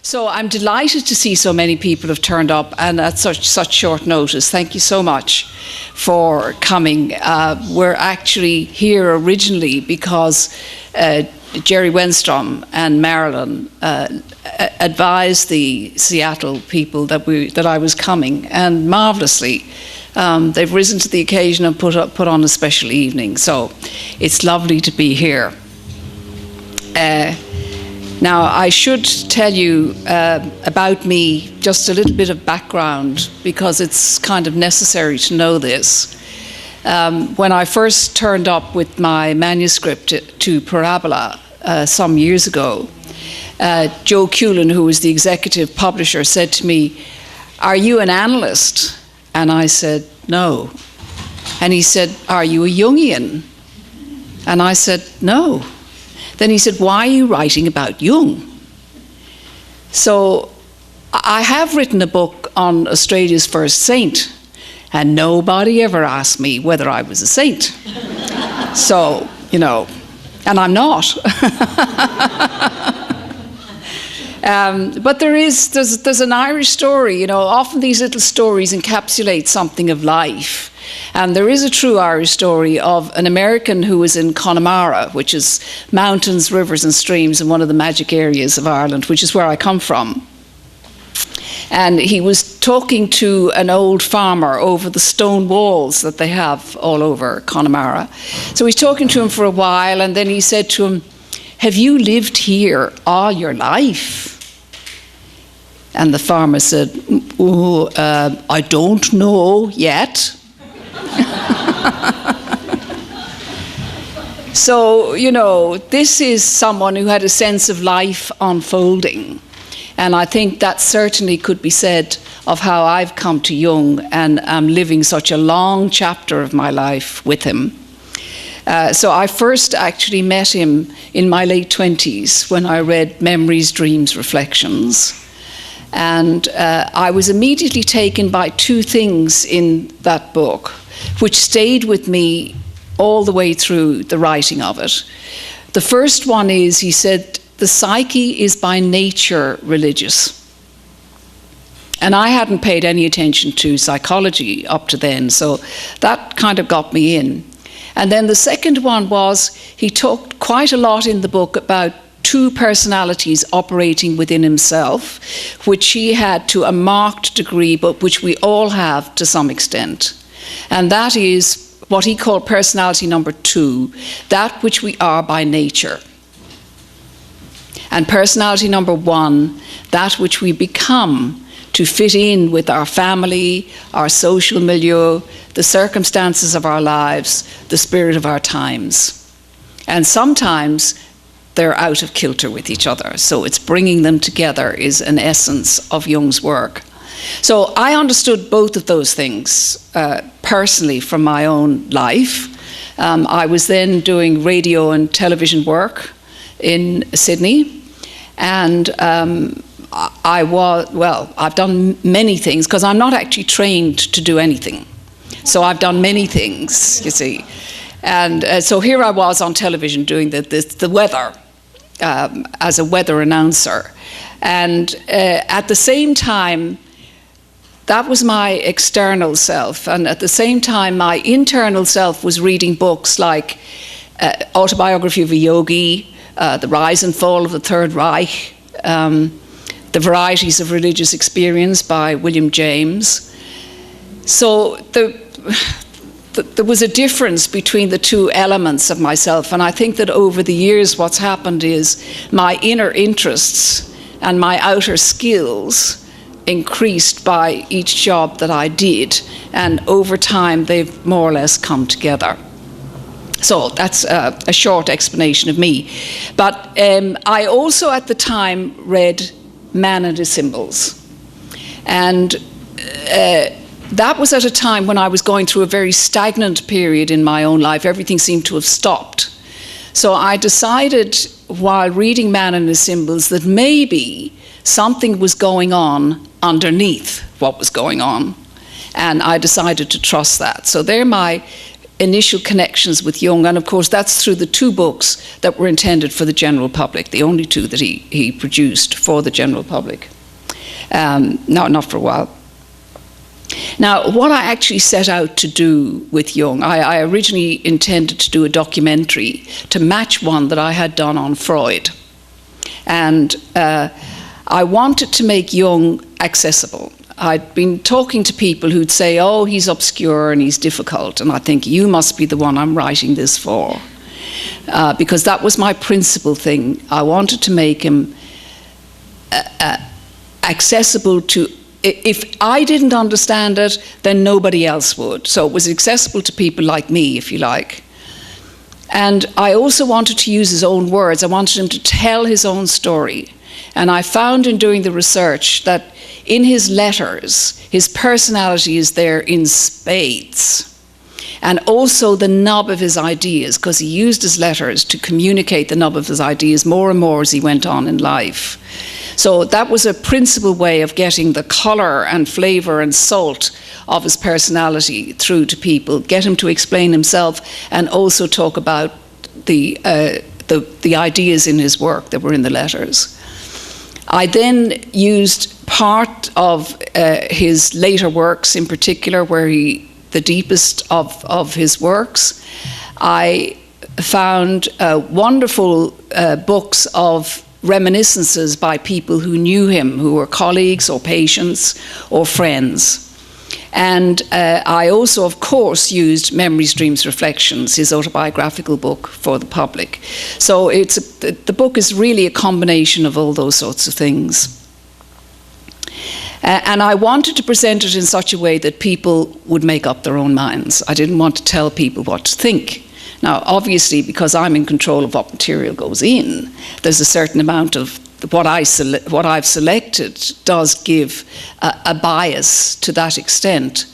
So I'm delighted to see so many people have turned up and at such short notice. Thank you so much for coming. We're actually here originally because Jerry Wenstrom and Marilyn advised the Seattle people that I was coming, and marvelously they've risen to the occasion and put on a special evening. So it's lovely to be here. Now, I should tell you about me, just a little bit of background, because it's kind of necessary to know this. When I first turned up with my manuscript to Parabola some years ago, Joe Cullen, who was the executive publisher, said to me, "Are you an analyst?" And I said, "No." And he said, "Are you a Jungian?" And I said, "No." Then he said, "Why are you writing about Jung?" So I have written a book on Australia's first saint, and nobody ever asked me whether I was a saint. So, and I'm not. But there's an Irish story. Often these little stories encapsulate something of life. And there is a true Irish story of an American who was in Connemara, which is mountains, rivers and streams in one of the magic areas of Ireland, which is where I come from. And he was talking to an old farmer over the stone walls that they have all over Connemara. So he's talking to him for a while, and then he said to him, "Have you lived here all your life?" And the farmer said, "I don't know yet." So, this is someone who had a sense of life unfolding. And I think that certainly could be said of how I've come to Jung, and I'm living such a long chapter of my life with him. So I first actually met him in my late 20s when I read Memories, Dreams, Reflections. And I was immediately taken by two things in that book, which stayed with me all the way through the writing of it. The first one is, he said, the psyche is by nature religious. And I hadn't paid any attention to psychology up to then, so that kind of got me in. And then the second one was, he talked quite a lot in the book about two personalities operating within himself, which he had to a marked degree, but which we all have to some extent. And that is what he called personality number 2, that which we are by nature. And personality number 1, that which we become to fit in with our family, our social milieu, the circumstances of our lives, the spirit of our times. And sometimes they're out of kilter with each other. So it's bringing them together is an essence of Jung's work. So I understood both of those things personally from my own life. I was then doing radio and television work in Sydney, and I've done many things, because I'm not actually trained to do anything. So I've done many things, you see. And so here I was on television doing the weather, as a weather announcer. And at the same time, that was my external self. And at the same time, my internal self was reading books like Autobiography of a Yogi, The Rise and Fall of the Third Reich, The Varieties of Religious Experience by William James. So there was a difference between the two elements of myself, and I think that over the years what's happened is my inner interests and my outer skills increased by each job that I did, and over time they've more or less come together. So that's a short explanation of me. But I also at the time read Man and His Symbols, and that was at a time when I was going through a very stagnant period in my own life. Everything seemed to have stopped. So I decided while reading Man and His Symbols that maybe something was going on underneath what was going on. And I decided to trust that. So they're my initial connections with Jung, and of course that's through the 2 books that were intended for the general public, the only 2 that he produced for the general public. No, not for a while. Now, what I actually set out to do with Jung, I originally intended to do a documentary to match one that I had done on Freud. And I wanted to make Jung accessible. I'd been talking to people who'd say, oh, he's obscure and he's difficult. And I think, you must be the one I'm writing this for. Because that was my principal thing. I wanted to make him accessible to, if I didn't understand it, then nobody else would. So it was accessible to people like me, if you like. And I also wanted to use his own words. I wanted him to tell his own story. And I found in doing the research that in his letters, his personality is there in spades. And also the nub of his ideas, because he used his letters to communicate the nub of his ideas more and more as he went on in life. So that was a principal way of getting the colour and flavour and salt of his personality through to people, get him to explain himself, and also talk about the ideas in his work that were in the letters. I then used part of his later works, in particular, where the deepest of his works. I found wonderful books of reminiscences by people who knew him, who were colleagues or patients or friends. And I also, of course, used Memories, Dreams, Reflections, his autobiographical book, for the public. So the book is really a combination of all those sorts of things. And I wanted to present it in such a way that people would make up their own minds. I didn't want to tell people what to think. Now, obviously, because I'm in control of what material goes in, there's a certain amount of what I've selected does give a bias to that extent.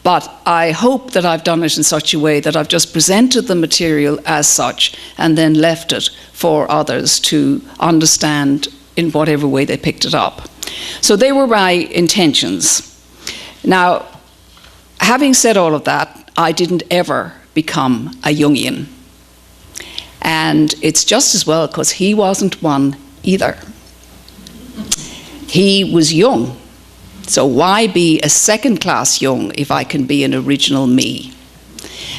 But I hope that I've done it in such a way that I've just presented the material as such and then left it for others to understand in whatever way they picked it up. So they were my intentions. Now, having said all of that, I didn't ever become a Jungian. And it's just as well, because he wasn't one either. He was Jung. So why be a second-class Jung if I can be an original me?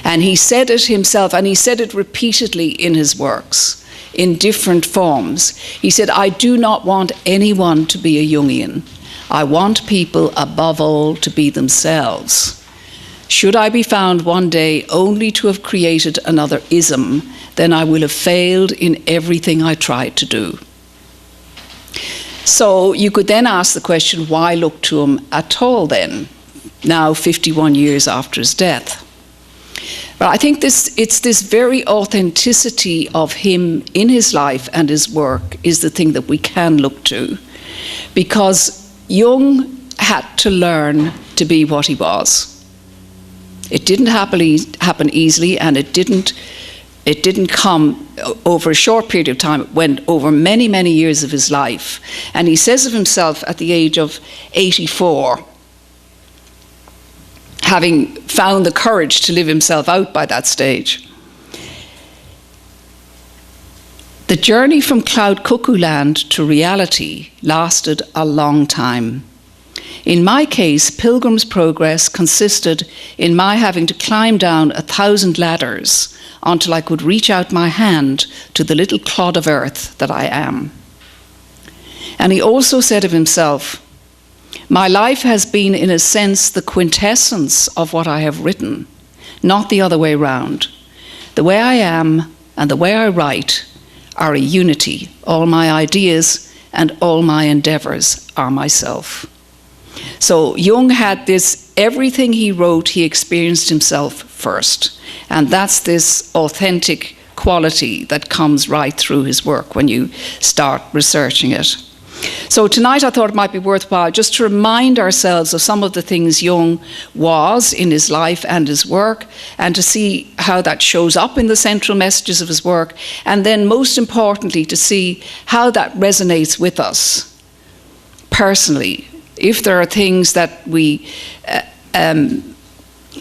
And he said it himself, and he said it repeatedly in his works, in different forms. He said, I do not want anyone to be a Jungian. I want people, above all, to be themselves. Should I be found one day only to have created another ism, then I will have failed in everything I tried to do. So you could then ask the question, why look to him at all then, now 51 years after his death? But I think it's this very authenticity of him in his life and his work is the thing that we can look to. Because Jung had to learn to be what he was. It didn't happen easily, and it didn't come over a short period of time. It went over many, many years of his life. And he says of himself at the age of 84, having found the courage to live himself out by that stage, the journey from cloud cuckoo land to reality lasted a long time. In my case, Pilgrim's Progress consisted in my having to climb down 1,000 ladders until I could reach out my hand to the little clod of earth that I am. And he also said of himself, my life has been, in a sense, the quintessence of what I have written, not the other way round. The way I am and the way I write are a unity. All my ideas and all my endeavours are myself. So Jung had this, everything he wrote, he experienced himself first. And that's this authentic quality that comes right through his work when you start researching it. So tonight I thought it might be worthwhile just to remind ourselves of some of the things Jung was in his life and his work, and to see how that shows up in the central messages of his work, and then most importantly to see how that resonates with us personally. If there are things that we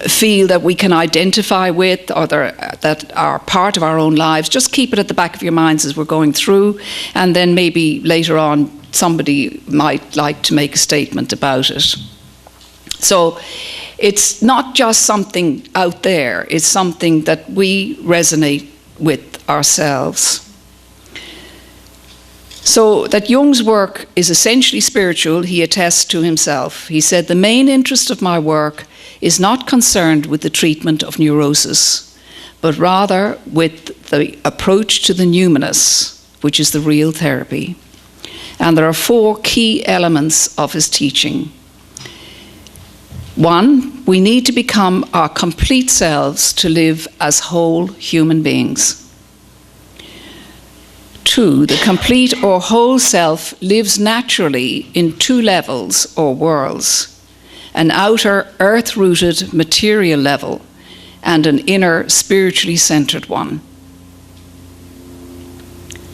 feel that we can identify with, or that are part of our own lives, just keep it at the back of your minds as we're going through, and then maybe later on somebody might like to make a statement about it. So it's not just something out there, it's something that we resonate with ourselves. So that Jung's work is essentially spiritual, he attests to himself. He said, "The main interest of my work is not concerned with the treatment of neurosis, but rather with the approach to the numinous, which is the real therapy." And there are 4 key elements of his teaching. 1, we need to become our complete selves to live as whole human beings. 2, the complete or whole self lives naturally in 2 levels or worlds: an outer earth-rooted material level and an inner spiritually centered one.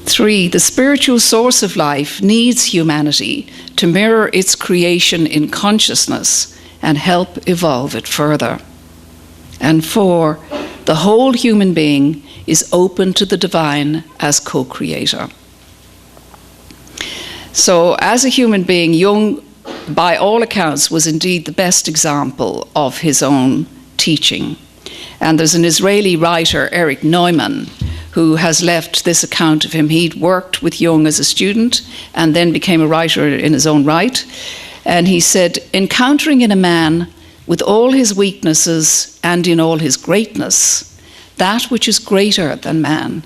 3, the spiritual source of life needs humanity to mirror its creation in consciousness and help evolve it further. And 4, the whole human being is open to the divine as co-creator. So as a human being, Jung, by all accounts, was indeed the best example of his own teaching. And there's an Israeli writer, Eric Neumann, who has left this account of him. He'd worked with Jung as a student and then became a writer in his own right. And he said, "Encountering in a man, with all his weaknesses and in all his greatness, that which is greater than man,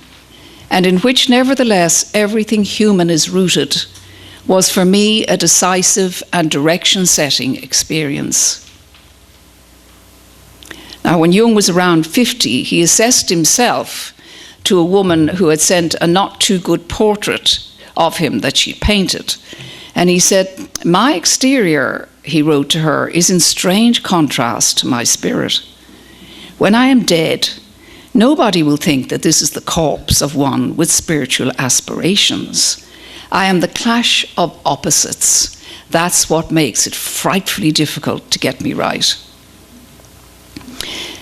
and in which nevertheless everything human is rooted, was for me a decisive and direction-setting experience." Now, when Jung was around 50, he assessed himself to a woman who had sent a not too good portrait of him that she painted. And he said, "My exterior," he wrote to her, "is in strange contrast to my spirit. When I am dead, nobody will think that this is the corpse of one with spiritual aspirations. I am the clash of opposites. That's what makes it frightfully difficult to get me right."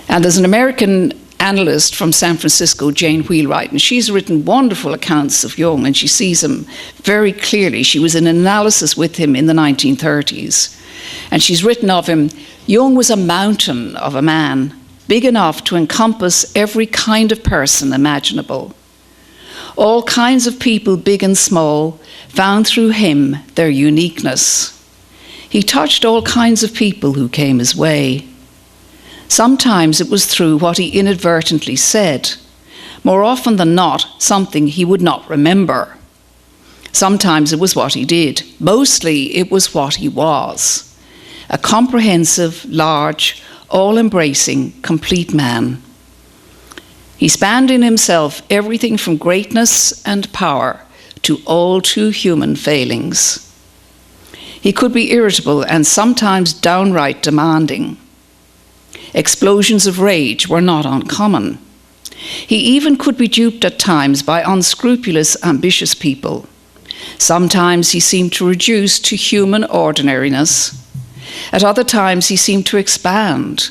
And there's an American analyst from San Francisco, Jane Wheelwright, and she's written wonderful accounts of Jung, and she sees him very clearly. She was in analysis with him in the 1930s. And she's written of him, "Jung was a mountain of a man, big enough to encompass every kind of person imaginable. All kinds of people, big and small, found through him their uniqueness. He touched all kinds of people who came his way. Sometimes it was through what he inadvertently said, more often than not, something he would not remember. Sometimes it was what he did. Mostly it was what he was. A comprehensive, large, all-embracing, complete man. He spanned in himself everything from greatness and power to all too human failings. He could be irritable and sometimes downright demanding. Explosions of rage were not uncommon. He even could be duped at times by unscrupulous, ambitious people. Sometimes he seemed to reduce to human ordinariness. At other times he seemed to expand,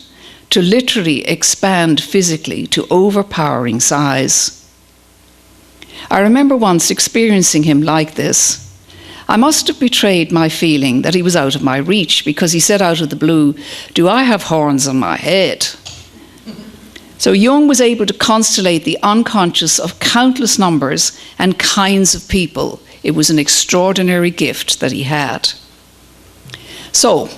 to literally expand physically to overpowering size. I remember once experiencing him like this. I must have betrayed my feeling that he was out of my reach, because he said out of the blue, "Do I have horns on my head?" So Jung was able to constellate the unconscious of countless numbers and kinds of people. It was an extraordinary gift that he had. So,